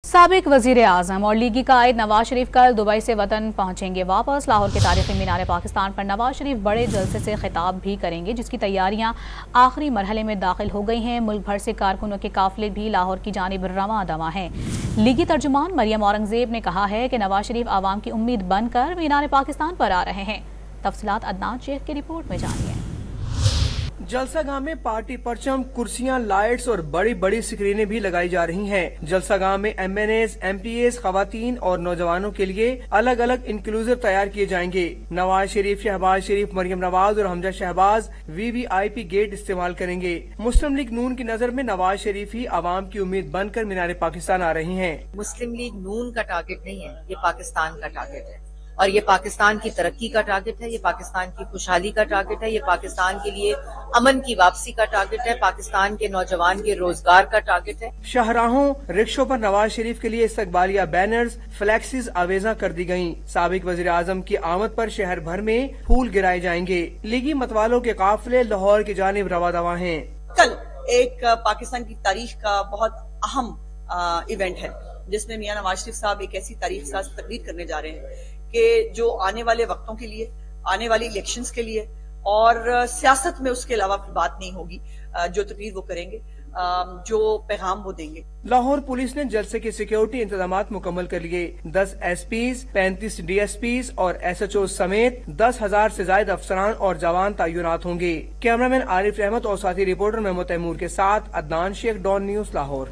साबिक वजीर आजम और लीगी कायद नवाज शरीफ कल दुबई से वतन पहुंचेंगे वापस। लाहौर के तारीखी मीनार पाकिस्तान पर नवाज शरीफ बड़े जलसे से खिताब भी करेंगे, जिसकी तैयारियां आखिरी मरहले में दाखिल हो गई हैं। मुल्क भर से कारकुनों के काफिले भी लाहौर की जानिब रवां दवा हैं। लीगी तर्जुमान मरियम औरंगजेब ने कहा है कि नवाज शरीफ आवाम की उम्मीद बनकर मीनार पाकिस्तान पर आ रहे हैं। तफसीलात अदनान शेख की रिपोर्ट में जानिए। जलसागाह में पार्टी परचम, कुर्सियां, लाइट्स और बड़ी बड़ी स्क्रीनें भी लगाई जा रही हैं। जलसागाह में MNAs, MPAs, खवातीन और नौजवानों के लिए अलग अलग इंक्लूसिव तैयार किए जाएंगे। नवाज शरीफ, शहबाज शरीफ, मरियम नवाज और हमजा शहबाज VVIP गेट इस्तेमाल करेंगे। मुस्लिम लीग नून की नजर में नवाज शरीफ ही आवाम की उम्मीद बनकर मीनार पाकिस्तान आ रही हैं। मुस्लिम लीग नून का टारगेट नहीं है, ये पाकिस्तान का टारगेट है और ये पाकिस्तान की तरक्की का टारगेट है, ये पाकिस्तान की खुशहाली का टारगेट है, ये पाकिस्तान के लिए अमन की वापसी का टारगेट है, पाकिस्तान के नौजवान के रोजगार का टारगेट है। शाहराहों, रिक्शों पर नवाज शरीफ के लिए इस्तकबालिया बैनर्स, फ्लैक्सीज आवेजा कर दी गयी। साबिक वजीर आजम की आमद पर शहर भर में फूल गिराए जाएंगे। लीगी मतवालों के काफिले लाहौर की जानिब रवा दवा हैं। कल एक पाकिस्तान की तारीख का बहुत अहम इवेंट है, जिसमें मियां नवाज शरीफ साहब एक ऐसी तारीख साज तकरीर करने जा रहे हैं कि जो आने वाले वक्तों के लिए, आने वाली इलेक्शंस के लिए और सियासत में उसके अलावा बात नहीं होगी, जो तकरीर वो करेंगे, जो पैगाम वो देंगे। लाहौर पुलिस ने जलसे के सिक्योरिटी इंतजामात मुकम्मल कर लिए। 10 SPs, 35 DSPs और SHO समेत 10,000 से ज्यादा अफसरान और जवान तैनात होंगे। कैमरामैन आरिफ अहमद और साथी रिपोर्टर महमूद तैमूर के साथ अदनान शेख, डॉन न्यूज, लाहौर।